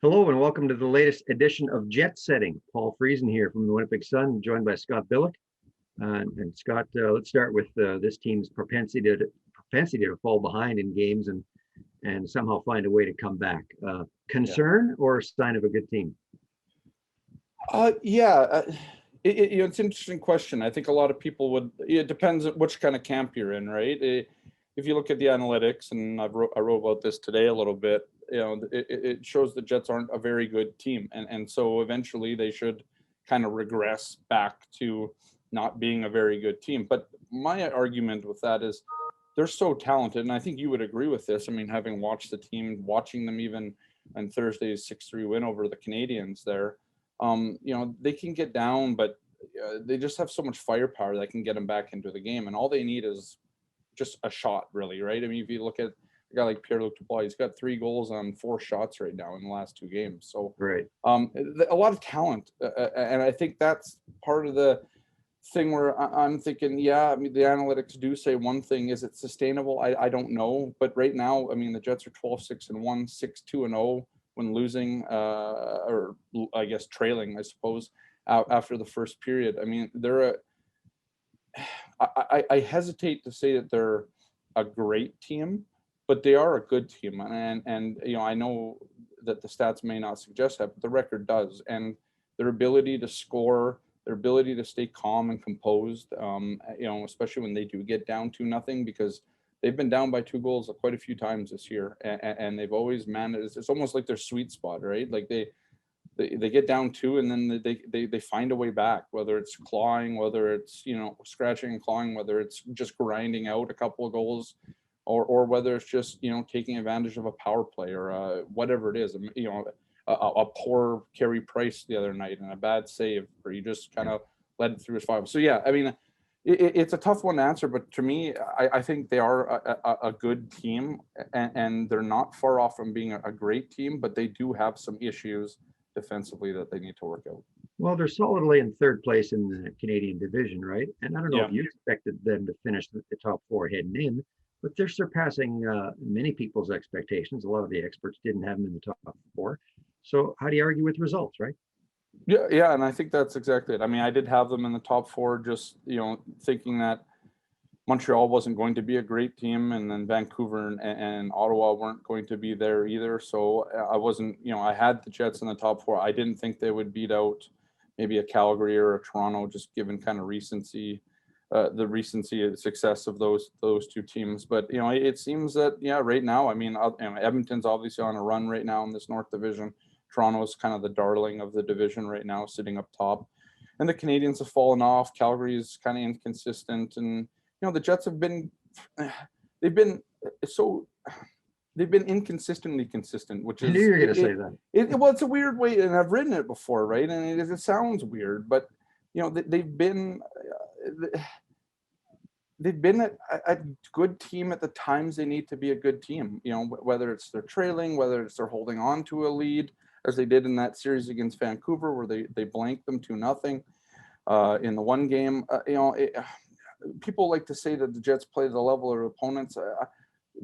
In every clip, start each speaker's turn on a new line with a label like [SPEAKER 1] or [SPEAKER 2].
[SPEAKER 1] Hello and welcome to the latest edition of Jet Setting. Paul Friesen here from the Winnipeg Sun, joined by Scott Billeck. And Scott, let's start with this team's propensity to fall behind in games and somehow find a way to come back. Concern or sign of a good team?
[SPEAKER 2] It's an interesting question. I think a lot of people would. It depends on which kind of camp you're in, right? If you look at the analytics, and I wrote about this today a little bit, it shows the Jets aren't a very good team, and so eventually they should kind of regress back to not being a very good team. But my argument with that is they're so talented, and I think you would agree with this. I mean, having watched the team, watching them even on Thursday's 6-3 win over the Canadians there, they can get down, but they just have so much firepower that can get them back into the game, and all they need is just a shot, really, right? I mean, if you look at a guy like Pierre-Luc Dubois, he's got 3 goals on 4 shots right now in the last 2 games. So,
[SPEAKER 1] right,
[SPEAKER 2] a lot of talent, and I think that's part of the thing where I'm thinking, I mean, the analytics do say one thing: is it sustainable? I don't know, but right now, I mean, the Jets are 12-6-1, 6-2-0 when losing, or I guess trailing, I suppose, after the first period. I mean, I hesitate to say that they're a great team, but they are a good team, and I know that the stats may not suggest that, but the record does, and their ability to score, their ability to stay calm and composed, especially when they do get down 2-0, because they've been down by 2 goals quite a few times this year, and they've always managed. It's almost like their sweet spot, right? Like they get down 2 and then they find a way back, whether it's clawing, whether it's scratching and clawing, whether it's just grinding out a couple of goals, or whether it's just taking advantage of a power play or whatever it is. A poor Carey Price the other night and a bad save where you just kind of let it through his 5. So I mean, it's a tough one to answer, but to me, I think they are a good team, and they're not far off from being a great team, but they do have some issues defensively that they need to work out.
[SPEAKER 1] Well, they're solidly in 3rd place in the Canadian division, right? And I don't know if you expected them to finish the top 4 heading in, but they're surpassing many people's expectations. A lot of the experts didn't have them in the top 4. So how do you argue with results, right?
[SPEAKER 2] Yeah, and I think that's exactly it. I mean, I did have them in the top 4, just thinking that Montreal wasn't going to be a great team, and then Vancouver and Ottawa weren't going to be there either. So I wasn't, I had the Jets in the top 4. I didn't think they would beat out maybe a Calgary or a Toronto, just given kind of the recency of success of those 2 teams. But it seems that right now, I mean, Edmonton's obviously on a run right now in this North Division. Toronto's kind of the darling of the division right now, sitting up top, and the Canadians have fallen off. Calgary's kind of inconsistent, and the Jets have been inconsistently consistent, which is.
[SPEAKER 1] I knew you were going to say that.
[SPEAKER 2] Well, it's a weird way, and I've written it before, right? And it sounds weird, but they've been a good team at the times they need to be a good team. Whether it's they're trailing, whether it's they're holding on to a lead, as they did in that series against Vancouver, where they blanked them 2-0 in the one game. People like to say that the Jets play the level of opponents.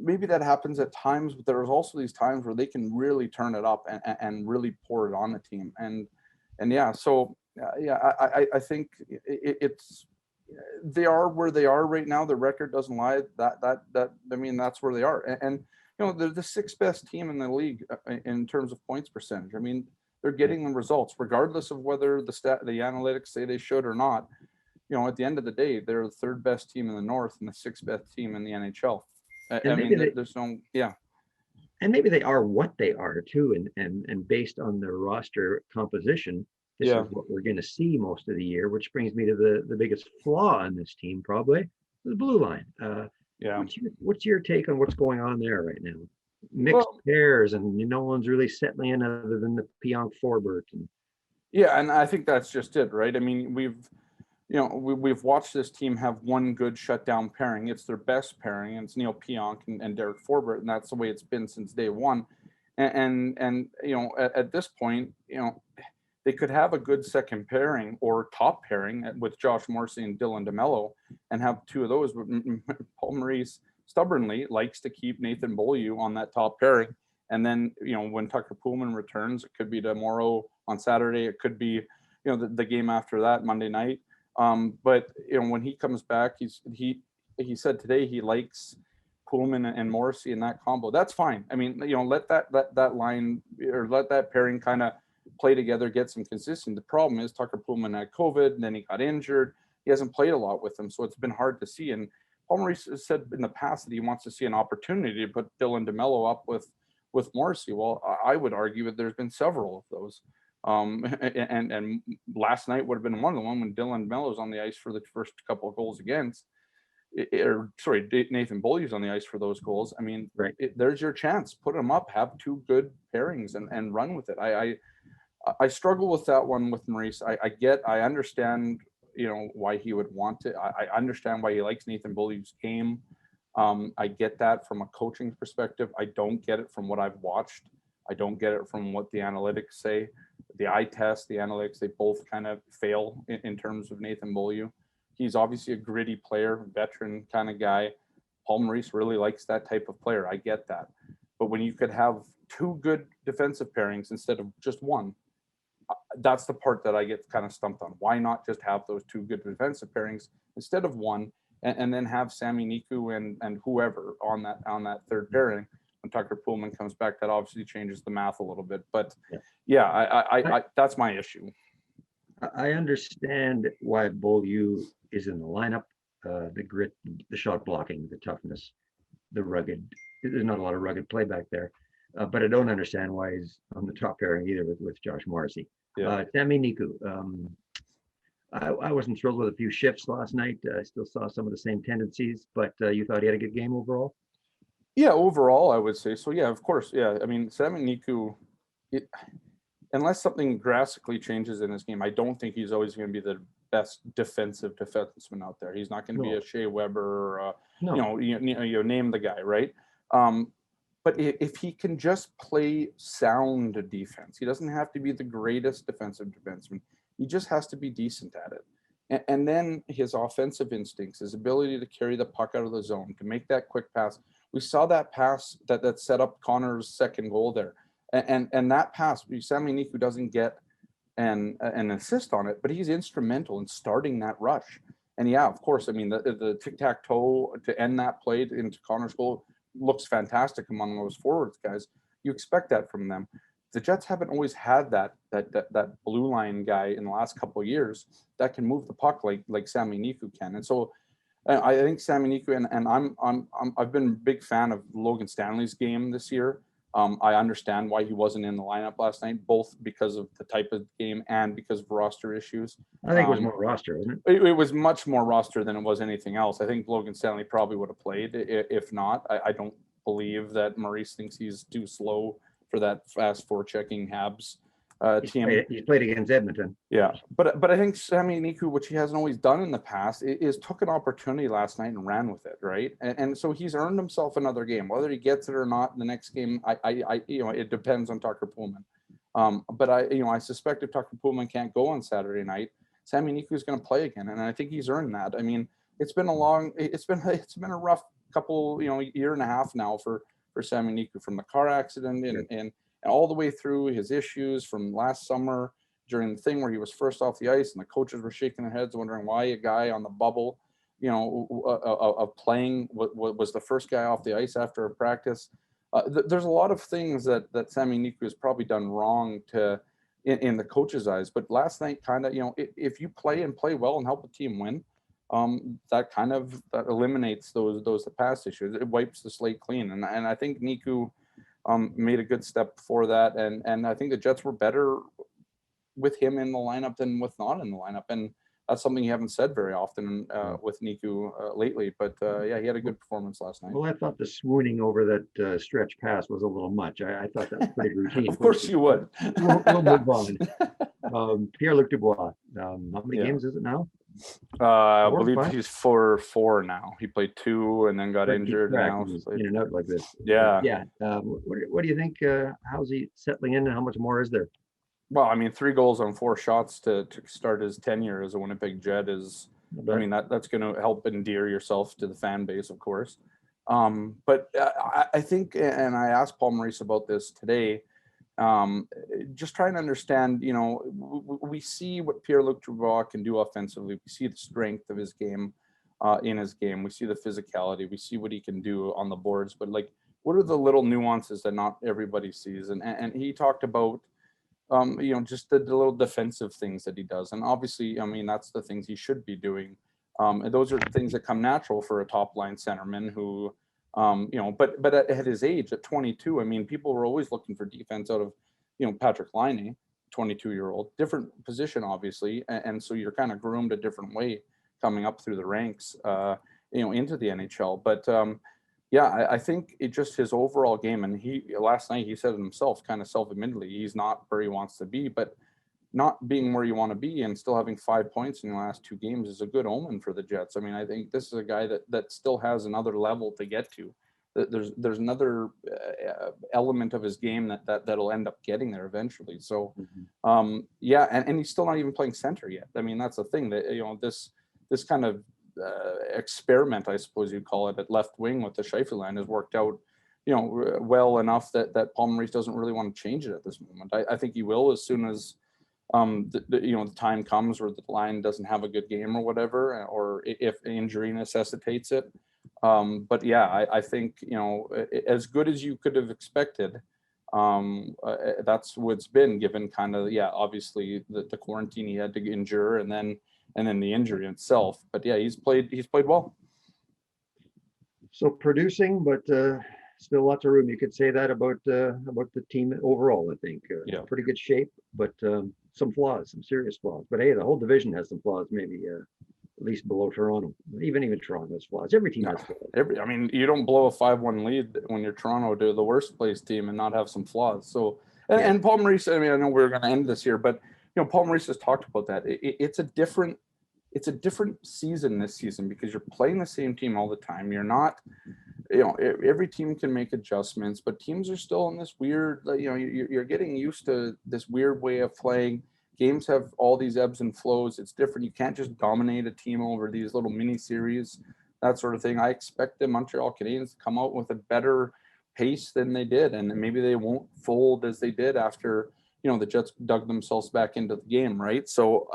[SPEAKER 2] Maybe that happens at times, but there's also these times where they can really turn it up and really pour it on the team. I think it's they are where they are right now. The record doesn't lie. That I mean, that's where they are. And they're the 6th best team in the league in terms of points percentage. I mean, they're getting the results regardless of whether the analytics say they should or not. At the end of the day, they're the 3rd best team in the North and the 6th best team in the NHL. There's no.
[SPEAKER 1] And maybe they are what they are too, and based on their roster composition, this is what we're going to see most of the year. Which brings me to the biggest flaw in this team, probably the blue line. What's your take on what's going on there right now? Mixed pairs, and no one's really settling in other than the Pionk Forbert.
[SPEAKER 2] And I think that's just it, right? I mean, we've watched this team have one good shutdown pairing. It's their best pairing, and it's Neil Pionk and Derek Forbert, and that's the way it's been since day one. And at this point, they could have a good second pairing or top pairing with Josh Morrissey and Dylan DeMello and have 2 of those. But Paul Maurice stubbornly likes to keep Nathan Beaulieu on that top pairing And then, when Tucker Poolman returns, it could be tomorrow on Saturday. It could be, the game after that, Monday night. But when he comes back, he said today he likes Poolman and Morrissey in that combo. That's fine. I mean, let that line, or let that pairing kind of play together, get some consistency. The problem is Tucker Poolman had COVID, and then he got injured. He hasn't played a lot with them, so it's been hard to see. And Paul Maurice has said in the past that he wants to see an opportunity to put Dylan DeMello up with Morrissey. Well, I would argue that there's been several of those. And last night would have been one of the one when Dylan DeMello was on the ice for the first couple of goals against. Nathan Beaulieu's on the ice for those goals. I mean,
[SPEAKER 1] right.
[SPEAKER 2] There's your chance. Put them up, have two good pairings, and run with it. I struggle with that one with Maurice. I understand, why he would want it. I understand why he likes Nathan Beaulieu's game. I get that from a coaching perspective. I don't get it from what I've watched. I don't get it from what the analytics say. The eye test, the analytics, they both kind of fail in terms of Nathan Beaulieu. He's obviously a gritty player, veteran kind of guy. Paul Maurice really likes that type of player. I get that. But when you could have two good defensive pairings instead of just one, that's the part that I get kind of stumped on. Why not just have those two good defensive pairings instead of one, and then have Sami Niku and whoever on that third pairing when Tucker Poolman comes back? That obviously changes the math a little bit. But I that's my issue.
[SPEAKER 1] I understand why Beaulieu is in the lineup. The grit, the shot blocking, the toughness, the rugged. There's not a lot of rugged play back there. But I don't understand why he's on the top pairing either with Josh Morrissey. Sami Niku. I wasn't thrilled with a few shifts last night. I still saw some of the same tendencies, but you thought he had a good game overall?
[SPEAKER 2] Yeah, overall, I would say so. Yeah, of course. Yeah, I mean, Sami Niku, unless something drastically changes in his game, I don't think he's always going to be the best defensive defenseman out there. He's not going to be a Shea Weber, or you name the guy, right? But if he can just play sound defense, he doesn't have to be the greatest defensive defenseman. He just has to be decent at it. And then his offensive instincts, his ability to carry the puck out of the zone, to make that quick pass. We saw that pass that set up Connor's second goal there. And that pass, Sami Niku doesn't get an assist on it, but he's instrumental in starting that rush. And yeah, of course, I mean, the tic-tac-toe to end that play into Connor's goal looks fantastic among those forwards guys. You expect that from them. The Jets haven't always had that blue line guy in the last couple of years that can move the puck like Sami Niku can. And so I think Sami Niku, and I've been a big fan of Logan Stanley's game this year. I understand why he wasn't in the lineup last night, both because of the type of game and because of roster issues.
[SPEAKER 1] I think it was more roster, wasn't it?
[SPEAKER 2] It was much more roster than it was anything else. I think Logan Stanley probably would have played. If not, I don't believe that Maurice thinks he's too slow for that fast forechecking Habs team.
[SPEAKER 1] He's played against Edmonton.
[SPEAKER 2] Yeah, but I think Sami Niku, which he hasn't always done in the past, is took an opportunity last night and ran with it, right? And so he's earned himself another game. Whether he gets it or not in the next game, it depends on Tucker Poolman. But I suspect if Tucker Poolman can't go on Saturday night, Sami Niku is going to play again, and I think he's earned that. I mean, it's been a rough couple, year and a half now for Sami Niku, from the car accident and all the way through his issues from last summer during the thing where he was first off the ice and the coaches were shaking their heads wondering why a guy on the bubble, of playing was the first guy off the ice after a practice. There's a lot of things that Sami Niku has probably done wrong in the coach's eyes. But last night, kind of, if you play well and help a team win, that eliminates those past issues. It wipes the slate clean, and I think Niku made a good step for that, and I think the Jets were better with him in the lineup than with not in the lineup, and that's something you haven't said very often with Niku lately. But yeah, he had a good performance last night.
[SPEAKER 1] Well, I thought the swooning over that stretch pass was a little much. I thought that was pretty routine.
[SPEAKER 2] Of course you would.
[SPEAKER 1] We'll move on. Pierre-Luc Dubois. How many games is it now?
[SPEAKER 2] I believe he's 4 now. He played 2 and then got injured. Now
[SPEAKER 1] in and out like this.
[SPEAKER 2] Yeah.
[SPEAKER 1] What do you think? How's he settling in, and how much more is there?
[SPEAKER 2] Well, I mean, 3 goals on 4 shots to start his tenure as a Winnipeg Jet is. I mean, that's going to help endear yourself to the fan base, of course. But I think, and I asked Paul Maurice about this today, just trying to understand, we see what Pierre-Luc Dubois can do offensively. We see the strength of his game, in his game. We see the physicality. We see what he can do on the boards. But like, what are the little nuances that not everybody sees? And he talked about, just the little defensive things that he does. And obviously, I mean, that's the things he should be doing. And those are things that come natural for a top line centerman who, but at his age, at 22, I mean, people were always looking for defense out of, Patrick Laine, 22-year-old, different position, obviously. And so you're kind of groomed a different way coming up through the ranks, into the NHL. But yeah, I think it just his overall game, and last night he said it himself, kind of self-admittedly, he's not where he wants to be, but not being where you want to be and still having 5 points in the last 2 games is a good omen for the Jets. I mean, I think this is a guy that still has another level to get to. There's another element of his game that'll end up getting there eventually. So, yeah, and he's still not even playing center yet. I mean, that's the thing that this kind of experiment, I suppose you'd call it, at left wing with the Scheifele line has worked out, well enough that Paul Maurice doesn't really want to change it at this moment. I think he will as soon as the time comes where the line doesn't have a good game or whatever, or if injury necessitates it. But yeah, I think, as good as you could have expected, that's what it's been, given kind of, obviously the quarantine he had to endure, and then the injury itself. But yeah, he's played well.
[SPEAKER 1] So producing, but still lots of room. You could say that about the team overall. I think pretty good shape, but some flaws, some serious flaws. But hey, the whole division has some flaws. Maybe at least below Toronto. Even Toronto has flaws. Every team has flaws.
[SPEAKER 2] I mean, you don't blow a 5-1 lead when you're Toronto to the worst place team and not have some flaws. So, and Paul Maurice, I mean, I know we're going to end this here, but Paul Maurice has talked about that. It's a different season this season because you're playing the same team all the time. You're not, every team can make adjustments, but teams are still in this weird, you're getting used to this weird way of playing. Games have all these ebbs and flows. It's different. You can't just dominate a team over these little mini series, that sort of thing. I expect the Montreal Canadiens to come out with a better pace than they did, and maybe they won't fold as they did after, the Jets dug themselves back into the game, right? So,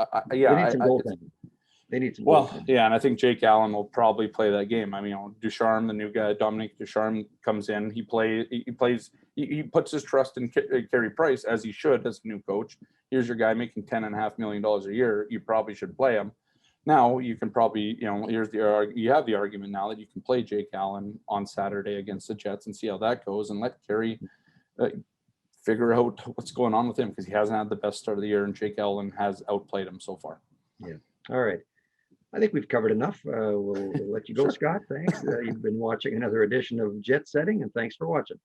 [SPEAKER 1] They need some
[SPEAKER 2] and I think Jake Allen will probably play that game. I mean, Ducharme, the new guy, Dominic Ducharme, comes in. He puts his trust in Carey Price, as he should, as a new coach. Here's your guy making $10.5 million a year. You probably should play him. Now you can probably, you have the argument now that you can play Jake Allen on Saturday against the Jets and see how that goes, and let Carey figure out what's going on with him, because he hasn't had the best start of the year, and Jake Allen has outplayed him so far.
[SPEAKER 1] Yeah. All right. I think we've covered enough. We'll let you go, Scott. Thanks. You've been watching another edition of Jet Setting, and thanks for watching.